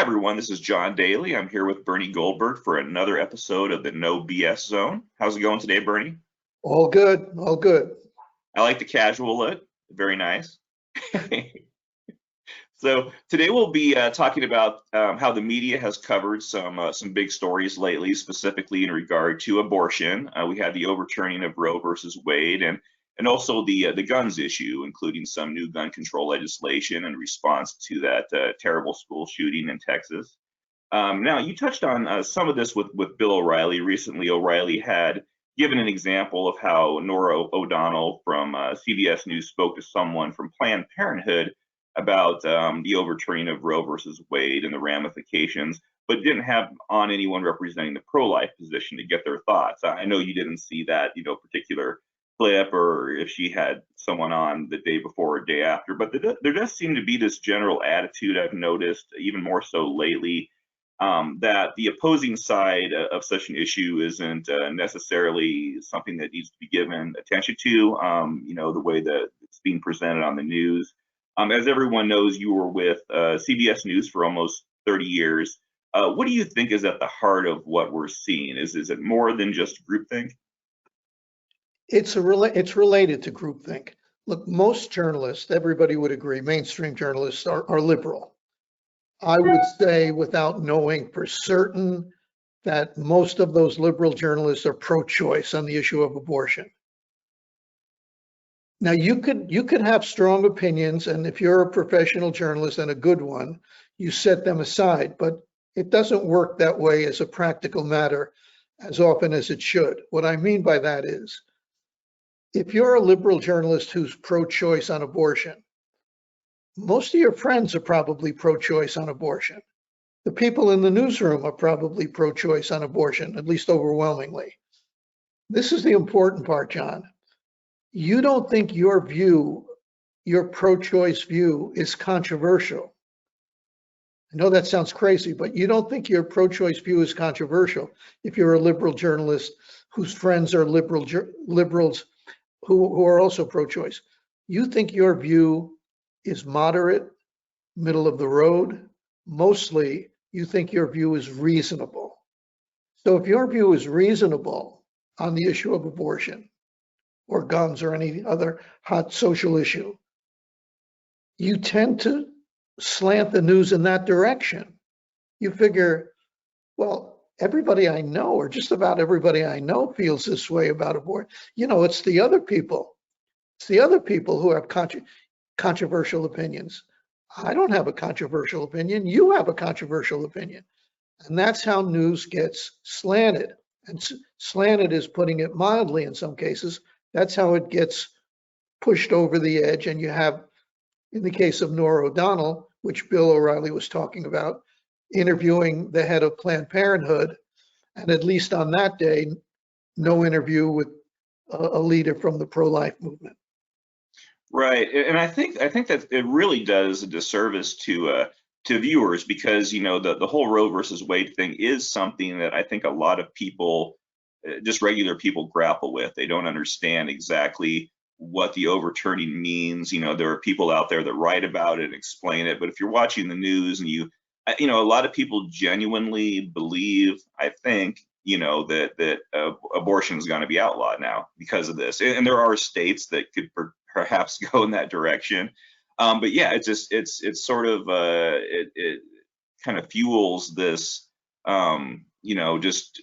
everyone. This is John Daly. I'm here with Bernie Goldberg for another episode of the No BS Zone. How's it going today, Bernie? All good, all good. I like the casual look. Very nice. So today we'll be talking about how the media has covered some big stories lately, specifically in regard to abortion. We had the overturning of Roe versus Wade, and also the guns issue, including some new gun control legislation in response to that terrible school shooting in Texas. Now, you touched on some of this with Bill O'Reilly. Recently, O'Reilly had given an example of how Nora O'Donnell from CBS News spoke to someone from Planned Parenthood about the overturning of Roe versus Wade and the ramifications, but didn't have on anyone representing the pro-life position to get their thoughts. I know you didn't see that, particular clip, or if she had someone on the day before or day after, but there does seem to be this general attitude I've noticed, even more so lately, that the opposing side of such an issue isn't necessarily something that needs to be given attention to, the way that it's being presented on the news. As everyone knows, you were with CBS News for almost 30 years. What do you think is at the heart of what we're seeing? Is it more than just groupthink? It's related to groupthink. Look, most journalists, everybody would agree, mainstream journalists are liberal. I would say, without knowing for certain, that most of those liberal journalists are pro-choice on the issue of abortion. Now, you could have strong opinions, and if you're a professional journalist and a good one, you set them aside, but it doesn't work that way as a practical matter as often as it should. What I mean by that is, if you're a liberal journalist who's pro-choice on abortion, most of your friends are probably pro-choice on abortion. The people in the newsroom are probably pro-choice on abortion, at least overwhelmingly. This is the important part, John. You don't think your view, your pro-choice view, is controversial. I know that sounds crazy, but you don't think your pro-choice view is controversial if you're a liberal journalist whose friends are liberals who are also pro-choice. You think your view is moderate, middle of the road. Mostly, you think your view is reasonable. So if your view is reasonable on the issue of abortion or guns or any other hot social issue, you tend to slant the news in that direction. You figure, well, everybody I know, or just about everybody I know, feels this way about abortion. It's the other people. It's the other people who have controversial opinions. I don't have a controversial opinion. You have a controversial opinion. And that's how news gets slanted. And slanted is putting it mildly in some cases. That's how it gets pushed over the edge. And you have, in the case of Nora O'Donnell, which Bill O'Reilly was talking about, interviewing the head of Planned Parenthood, and at least on that day, no interview with a leader from the pro-life movement. Right, and I think that it really does a disservice to viewers, because the whole Roe versus Wade thing is something that I think a lot of people, just regular people, grapple with. They don't understand exactly what the overturning means. There are people out there that write about it and explain it, but if you're watching the news and a lot of people genuinely believe, I think, that abortion is going to be outlawed now because of this, and there are states that could perhaps go in that direction. But yeah, it's sort of it kind of fuels this just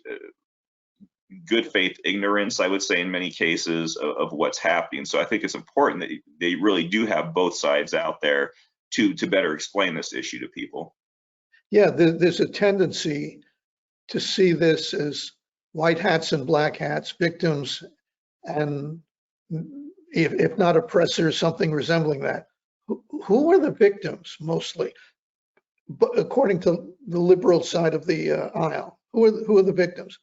good faith ignorance, I would say, in many cases of what's happening. So I think it's important that they really do have both sides out there to better explain this issue to people. Yeah, there's a tendency to see this as white hats and black hats, victims, and if not oppressors, something resembling that. Who are the victims mostly? But according to the liberal side of the aisle, who are the victims?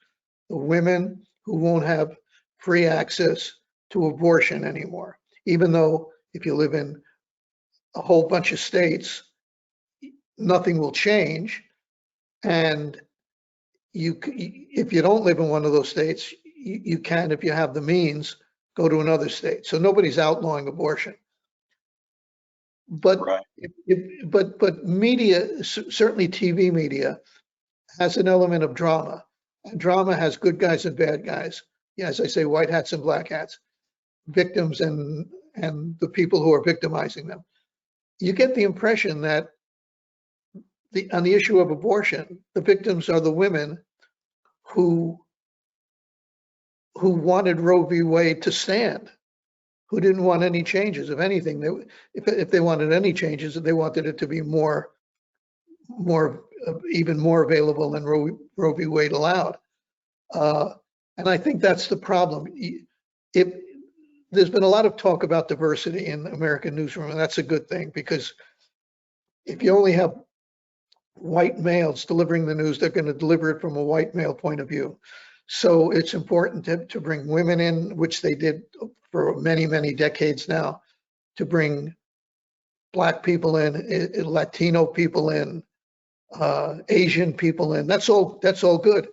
The women who won't have free access to abortion anymore, even though if you live in a whole bunch of states, nothing will change. And if you don't live in one of those states, you can, if you have the means, go to another state. So nobody's outlawing abortion. But Right. but media, certainly TV media, has an element of drama. And drama has good guys and bad guys. Yeah, as I say, white hats and black hats, victims and the people who are victimizing them. You get the impression that on the issue of abortion, the victims are the women who wanted Roe v. Wade to stand, who didn't want any changes. If anything, if they wanted any changes, they wanted it to be even more available than Roe v. Wade allowed. And I think that's the problem. There's been a lot of talk about diversity in the American newsroom, and that's a good thing, because if you only have white males delivering the news, they're going to deliver it from a white male point of view. So it's important to bring women in, which they did for many, many decades now, to bring Black people in, Latino people in, Asian people in. That's all good.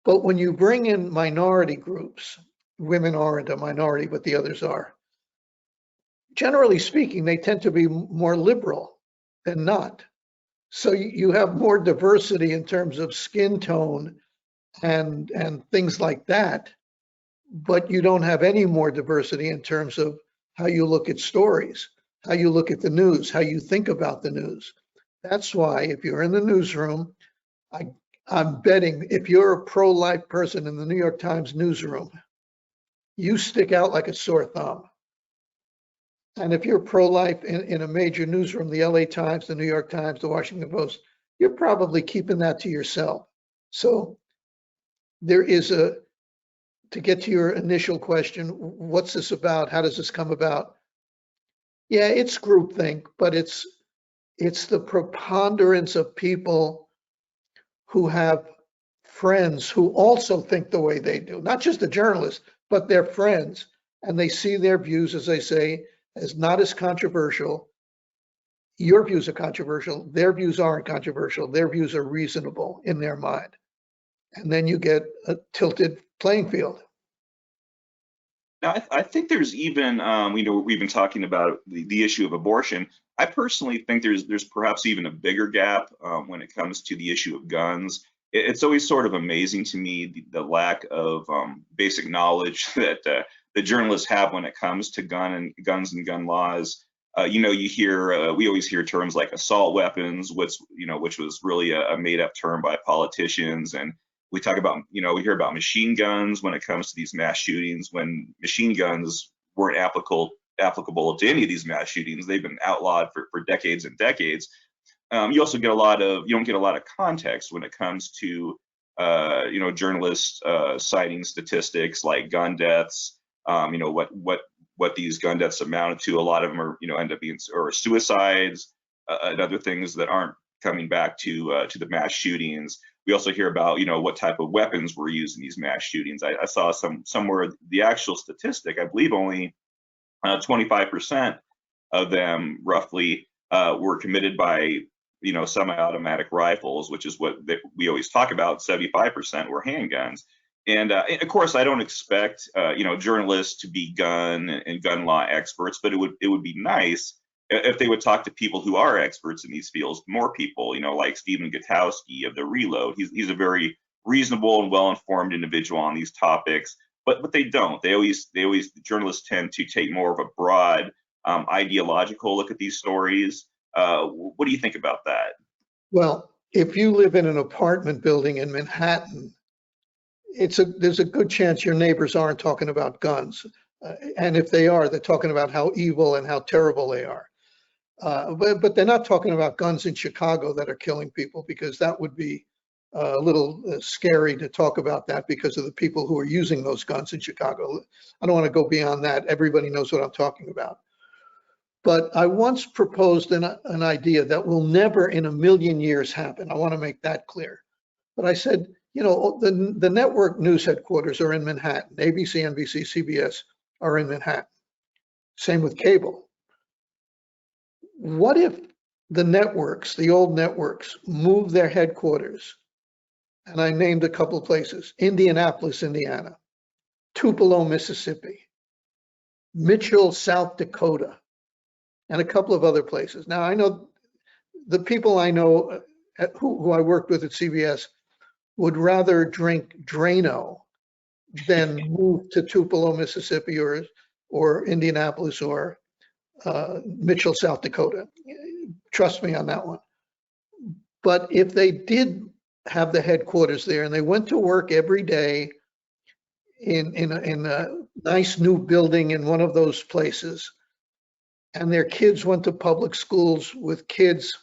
But when you bring in minority groups, women aren't a minority, but the others are. Generally speaking, they tend to be more liberal than not. So you have more diversity in terms of skin tone and things like that, but you don't have any more diversity in terms of how you look at stories, how you look at the news, how you think about the news. That's why if you're in the newsroom, I'm betting if you're a pro-life person in the New York Times newsroom, you stick out like a sore thumb. And if you're pro-life in a major newsroom, the LA Times, the New York Times, the Washington Post, you're probably keeping that to yourself. So there is to get to your initial question, what's this about? How does this come about? Yeah, it's groupthink, but it's the preponderance of people who have friends who also think the way they do, not just the journalists, but their friends. And they see their views, as I say, as not as controversial. Your views are controversial. Their views aren't controversial. Their views are reasonable in their mind. And then you get a tilted playing field. Now, I think there's even, we've been talking about the issue of abortion. I personally think there's perhaps even a bigger gap when it comes to the issue of guns. It's always sort of amazing to me the lack of basic knowledge that the journalists have when it comes to guns and gun laws. You hear we always hear terms like assault weapons, which was really a made-up term by politicians, and we talk about, we hear about machine guns when it comes to these mass shootings, when machine guns weren't applicable to any of these mass shootings. They've been outlawed for decades and decades. You also get you don't get a lot of context when it comes to, journalists citing statistics like gun deaths, what these gun deaths amounted to. A lot of them are, end up being or suicides and other things that aren't coming back to the mass shootings. We also hear about, what type of weapons were used in these mass shootings. I saw somewhere the actual statistic, I believe only 25% of them roughly were committed by, semi-automatic rifles, which is what we always talk about. 75% were handguns. And of course, I don't expect, journalists to be gun and gun law experts, but it would be nice if they would talk to people who are experts in these fields, more people, like Stephen Gutowski of the Reload. He's a very reasonable and well-informed individual on these topics, but they don't. The journalists tend to take more of a broad ideological look at these stories. What do you think about that? Well, if you live in an apartment building in Manhattan, there's a good chance your neighbors aren't talking about guns. And if they are, they're talking about how evil and how terrible they are. But they're not talking about guns in Chicago that are killing people, because that would be a little scary to talk about that because of the people who are using those guns in Chicago. I don't want to go beyond that. Everybody knows what I'm talking about. But I once proposed an idea that will never in a million years happen. I want to make that clear. But I said, the network news headquarters are in Manhattan. ABC, NBC, CBS are in Manhattan. Same with cable. What if the networks, the old networks, moved their headquarters? And I named a couple of places: Indianapolis, Indiana, Tupelo, Mississippi, Mitchell, South Dakota, and a couple of other places. Now, I know the people I know who I worked with at CBS would rather drink Drano than move to Tupelo, Mississippi, or Indianapolis, or Mitchell, South Dakota. Trust me on that one. But if they did have the headquarters there and they went to work every day in a nice new building in one of those places, and their kids went to public schools with kids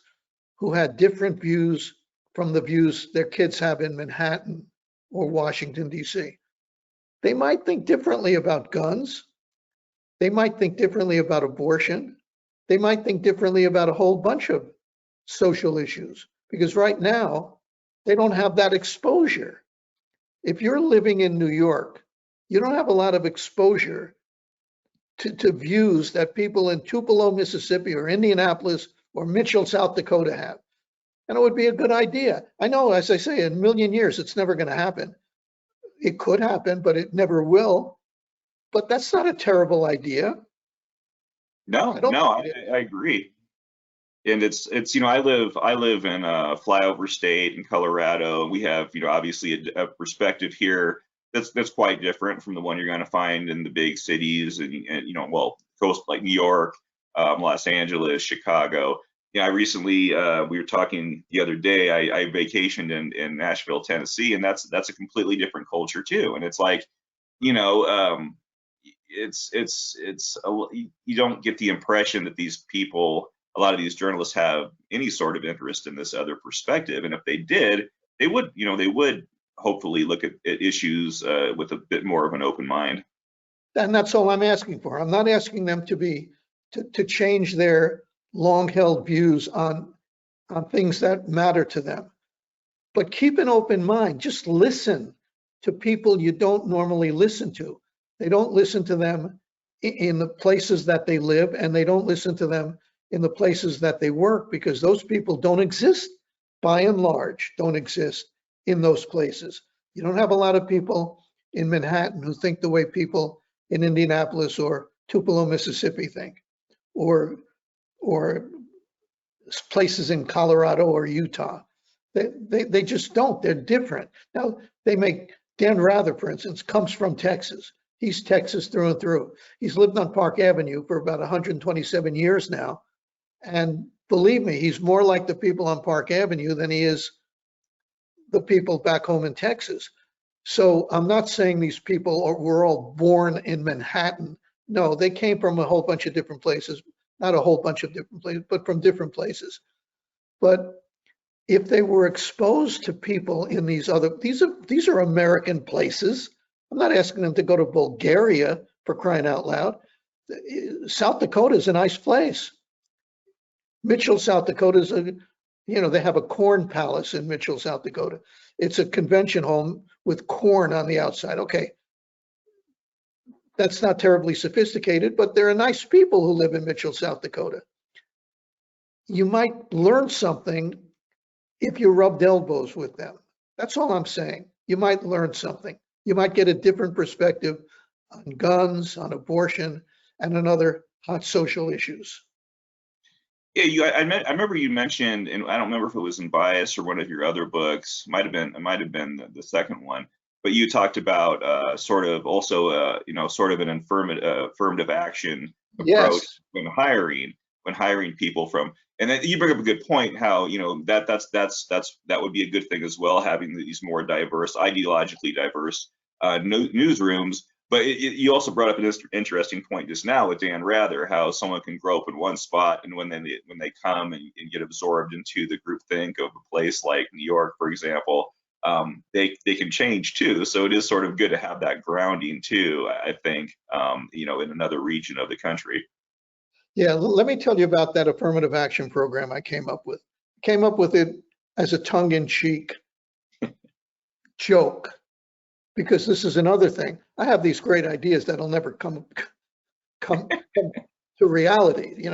who had different views from the views their kids have in Manhattan or Washington, D.C., they might think differently about guns. They might think differently about abortion. They might think differently about a whole bunch of social issues, because right now they don't have that exposure. If you're living in New York, you don't have a lot of exposure to views that people in Tupelo, Mississippi, or Indianapolis, or Mitchell, South Dakota have. And it would be a good idea. I know, as I say, in a million years, it's never going to happen. It could happen, but it never will. But that's not a terrible idea. No, I agree. And it's I live in a flyover state in Colorado. We have obviously a perspective here that's quite different from the one you're going to find in the big cities and well, coast like New York, Los Angeles, Chicago. I recently we were talking the other day. I vacationed in Nashville, Tennessee, and that's a completely different culture too. And it's like you don't get the impression that these people, a lot of these journalists, have any sort of interest in this other perspective. And if they did, they would hopefully look at issues with a bit more of an open mind. And that's all I'm asking for. I'm not asking them to change their long-held views on things that matter to them. But keep an open mind. Just listen to people you don't normally listen to. They don't listen to them in the places that they live, and they don't listen to them in the places that they work, because those people don't exist, by and large, don't exist in those places. You don't have a lot of people in Manhattan who think the way people in Indianapolis or Tupelo, Mississippi think, or places in Colorado or Utah. They just don't. They're different. Now, Dan Rather, for instance, comes from Texas. He's Texas through and through. He's lived on Park Avenue for about 127 years now. And believe me, he's more like the people on Park Avenue than he is the people back home in Texas. So I'm not saying these people were all born in Manhattan. No, they came from a whole bunch of different places. Not a whole bunch of different places, but from different places. But if they were exposed to people in these are American places. I'm not asking them to go to Bulgaria, for crying out loud. South Dakota is a nice place. Mitchell, South Dakota is they have a corn palace in Mitchell, South Dakota. It's a convention home with corn on the outside. Okay. That's not terribly sophisticated, but there are nice people who live in Mitchell, South Dakota. You might learn something if you rubbed elbows with them. That's all I'm saying. You might learn something. You might get a different perspective on guns, on abortion, and on other hot social issues. Yeah, I remember you mentioned, and I don't remember if it was in Bias or one of your other books. It might have been the second one. But you talked about sort of also sort of an affirmative action approach when hiring people from. And then you bring up a good point, how that would be a good thing as well, having these more diverse, ideologically diverse newsrooms. But you also brought up an interesting point just now with Dan Rather, how someone can grow up in one spot, and when they come and get absorbed into the groupthink of a place like New York, for example, they can change too. So it is sort of good to have that grounding too, I think, in another region of the country. Yeah, let me tell you about that affirmative action program I came up with. Came up with it as a tongue-in-cheek joke, because this is another thing. I have these great ideas that'll never come to reality,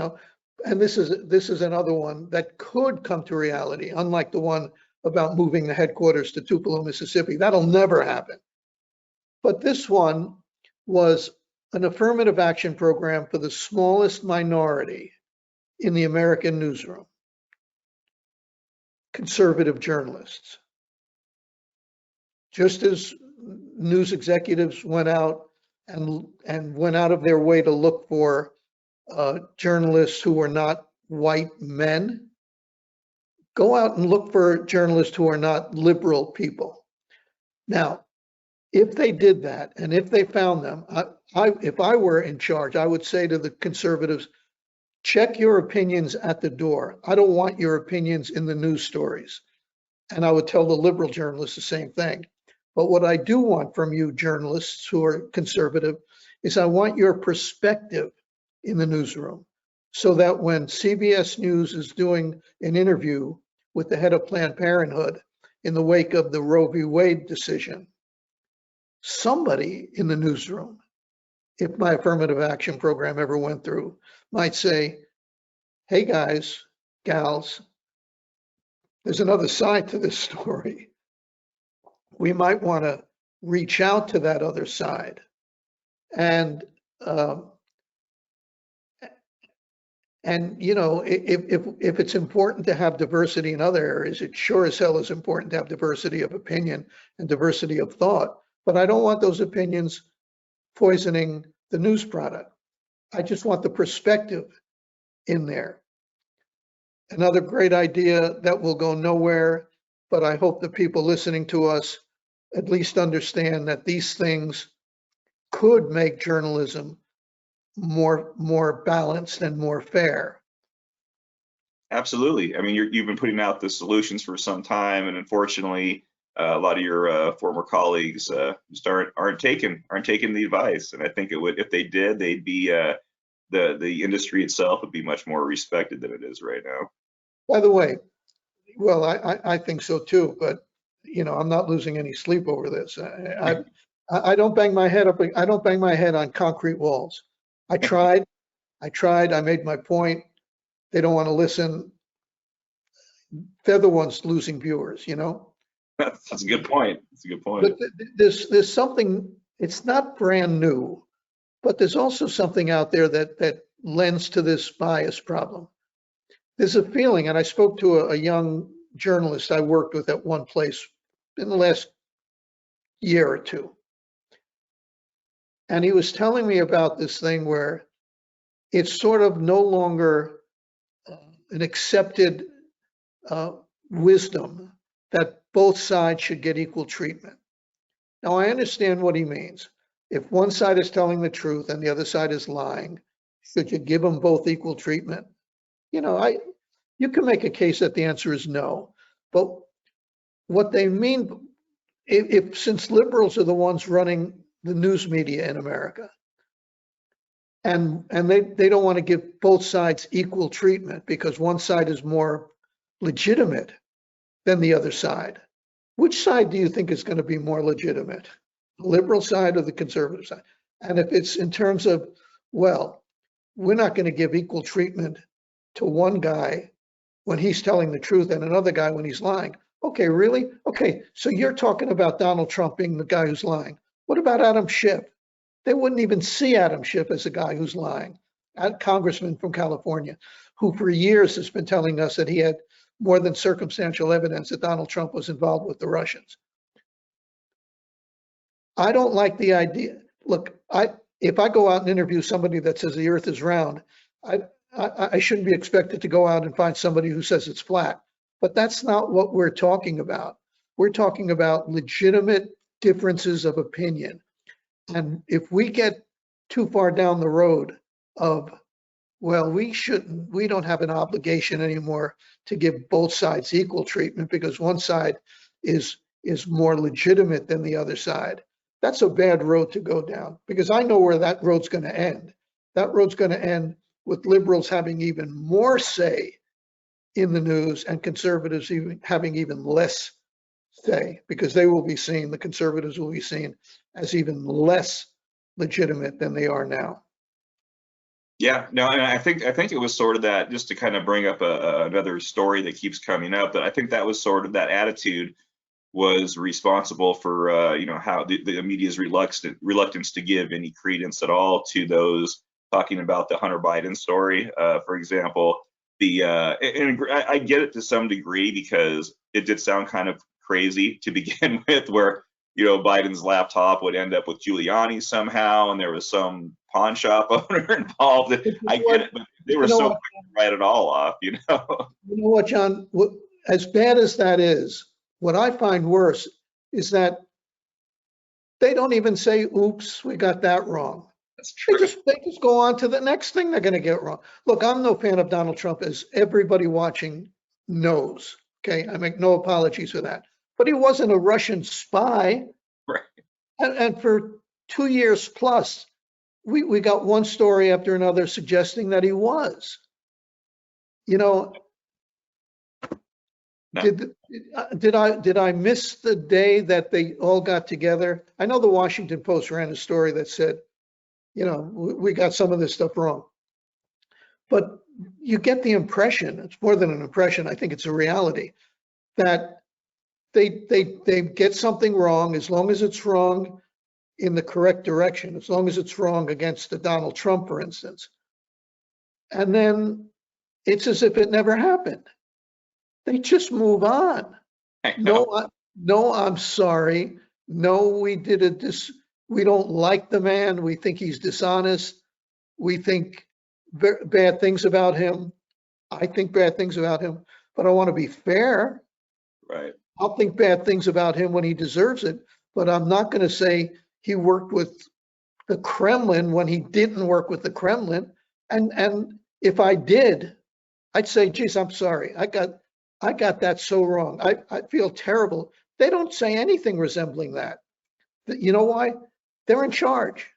and this is another one that could come to reality, unlike the one about moving the headquarters to Tupelo, Mississippi. That'll never happen. But this one was an affirmative action program for the smallest minority in the American newsroom, conservative journalists. Just as news executives went out and went out of their way to look for journalists who were not white men, go out and look for journalists who are not liberal people. Now, if they did that, and if they found them, if I were in charge, I would say to the conservatives, check your opinions at the door. I don't want your opinions in the news stories. And I would tell the liberal journalists the same thing. But what I do want from you journalists who are conservative is I want your perspective in the newsroom, so that when CBS News is doing an interview with the head of Planned Parenthood in the wake of the Roe v. Wade decision, somebody in the newsroom, if my affirmative action program ever went through, might say, hey guys, gals, there's another side to this story. We might want to reach out to that other side. And you know, if it's important to have diversity in other areas, it sure as hell is important to have diversity of opinion and diversity of thought. But I don't want those opinions poisoning the news product. I just want the perspective in there. Another great idea that will go nowhere, but I hope the people listening to us at least understand that these things could make journalism more balanced and more fair. Absolutely. I mean, you've been putting out the solutions for some time, and unfortunately, a lot of your former colleagues just aren't taking the advice. And I think it would, if they did, they'd be the industry itself would be much more respected than it is right now. By the way, well, I think so too, but you know, I'm not losing any sleep over this. I don't bang my head up. I don't bang my head on concrete walls. I tried. I made my point. They don't want to listen. They're the ones losing viewers, you know? That's a good point. That's a good point. But there's something, it's not brand new, but there's also something out there that lends to this bias problem. There's a feeling, and I spoke to a young journalist I worked with at one place in the last year or two. And he was telling me about this thing where it's sort of no longer an accepted wisdom that both sides should get equal treatment. Now, I understand what he means. If one side is telling the truth and the other side is lying, should you give them both equal treatment? You know, you can make a case that the answer is no. But what they mean, since liberals are the ones running the news media in America, and they don't want to give both sides equal treatment because one side is more legitimate than the other side. Which side do you think is going to be more legitimate? The liberal side or the conservative side? And if it's in terms of, well, we're not going to give equal treatment to one guy when he's telling the truth and another guy when he's lying. Okay, really? Okay, so you're talking about Donald Trump being the guy who's lying. What about Adam Schiff? They wouldn't even see Adam Schiff as a guy who's lying. A congressman from California, who for years has been telling us that he had more than circumstantial evidence that Donald Trump was involved with the Russians. I don't like the idea. Look, if I go out and interview somebody that says the earth is round, I shouldn't be expected to go out and find somebody who says it's flat. But that's not what we're talking about. We're talking about legitimate differences of opinion. And if we get too far down the road of, well, we don't have an obligation anymore to give both sides equal treatment because one side is more legitimate than the other side, that's a bad road to go down, because I know where that road's going to end. That road's going to end with liberals having even more say in the news and conservatives having even less say, because they will be seen, the conservatives will be seen as even less legitimate than they are now. Yeah, no, and I think it was sort of that, just to kind of bring up another story that keeps coming up, but I think that was sort of that attitude was responsible for you know, how the media's reluctance to give any credence at all to those talking about the Hunter Biden story. For example, and I get it to some degree because it did sound kind of crazy to begin with, where Biden's laptop would end up with Giuliani somehow, and there was some pawn shop owner involved. I get it, but they were so quick to write it all off. You know what, John? As bad as that is, what I find worse is that they don't even say, "Oops, we got that wrong." That's true. They just go on to the next thing they're going to get wrong. Look, I'm no fan of Donald Trump, as everybody watching knows. Okay, I make no apologies for that. But he wasn't a Russian spy. Right. And for 2 years plus, we got one story after another suggesting that he was. No. Did I miss the day that they all got together? I know the Washington Post ran a story that said, we got some of this stuff wrong. But you get the impression, it's more than an impression, I think it's a reality, that they get something wrong, as long as it's wrong in the correct direction, as long as it's wrong against the Donald Trump, for instance. And then it's as if it never happened. They just move on. No, I'm sorry. No, we did we don't like the man. We think he's dishonest. We think bad things about him. I think bad things about him, but I want to be fair. Right. I'll think bad things about him when he deserves it, but I'm not going to say he worked with the Kremlin when he didn't work with the Kremlin. And if I did, I'd say, geez, I'm sorry. I got that so wrong. I feel terrible. They don't say anything resembling that. You know why? They're in charge.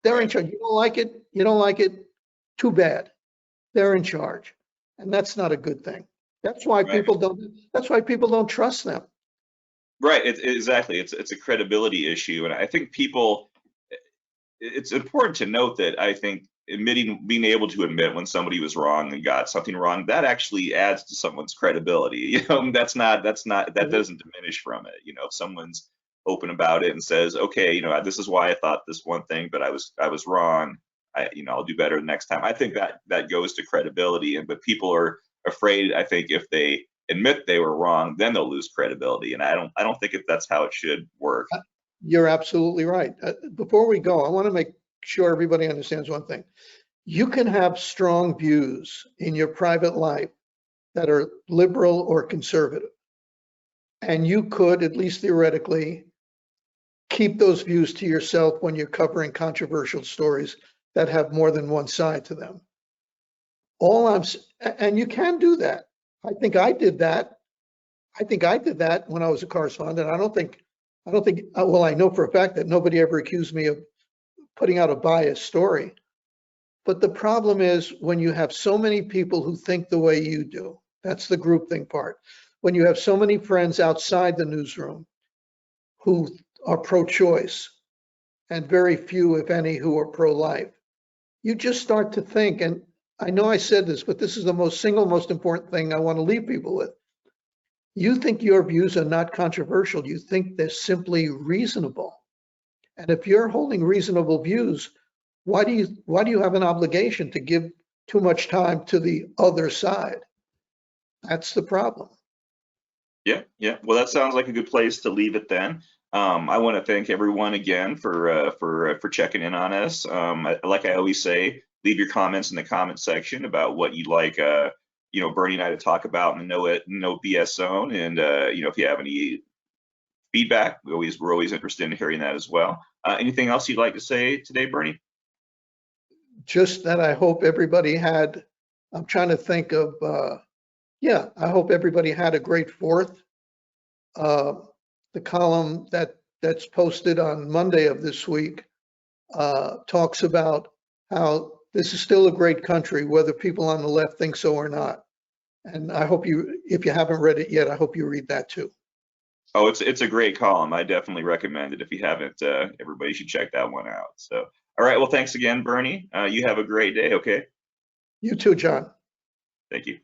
They're in charge. You don't like it? You don't like it? Too bad. They're in charge. And that's not a good thing. That's why people don't trust them. Right. Exactly. It's a credibility issue. And I think it's important to note that I think being able to admit when somebody was wrong and got something wrong, that actually adds to someone's credibility. That doesn't diminish from it. If someone's open about it and says, okay, this is why I thought this one thing, but I was wrong. I'll do better next time. I think that goes to credibility. But people are afraid, I think, if they admit they were wrong, then they'll lose credibility. And I don't think that's how it should work. You're absolutely right. Before we go, I want to make sure everybody understands one thing. You can have strong views in your private life that are liberal or conservative. And you could, at least theoretically, keep those views to yourself when you're covering controversial stories that have more than one side to them. And you can do that. I think I did that. When I was a correspondent. I don't think, well, I know for a fact that nobody ever accused me of putting out a biased story. But the problem is when you have so many people who think the way you do, that's the groupthink part. When you have so many friends outside the newsroom who are pro-choice and very few, if any, who are pro-life, you just start to think, and I know I said this, but this is the single most important thing I want to leave people with. You think your views are not controversial. You think they're simply reasonable. And if you're holding reasonable views, why do you have an obligation to give too much time to the other side? That's the problem. Yeah. Well, that sounds like a good place to leave it then. I want to thank everyone again for checking in on us. Like I always say, leave your comments in the comment section about what you'd like Bernie and I to talk about in the No BS zone. And if you have any feedback, we're always interested in hearing that as well. Anything else you'd like to say today, Bernie? Just that I hope everybody had, I'm trying to think of, I hope everybody had a great 4th. The column that's posted on Monday of this week talks about how this is still a great country, whether people on the left think so or not. And I hope if you haven't read it yet, I hope you read that too. Oh, it's a great column. I definitely recommend it. If you haven't, everybody should check that one out. So, all right. Well, thanks again, Bernie. You have a great day. Okay. You too, John. Thank you.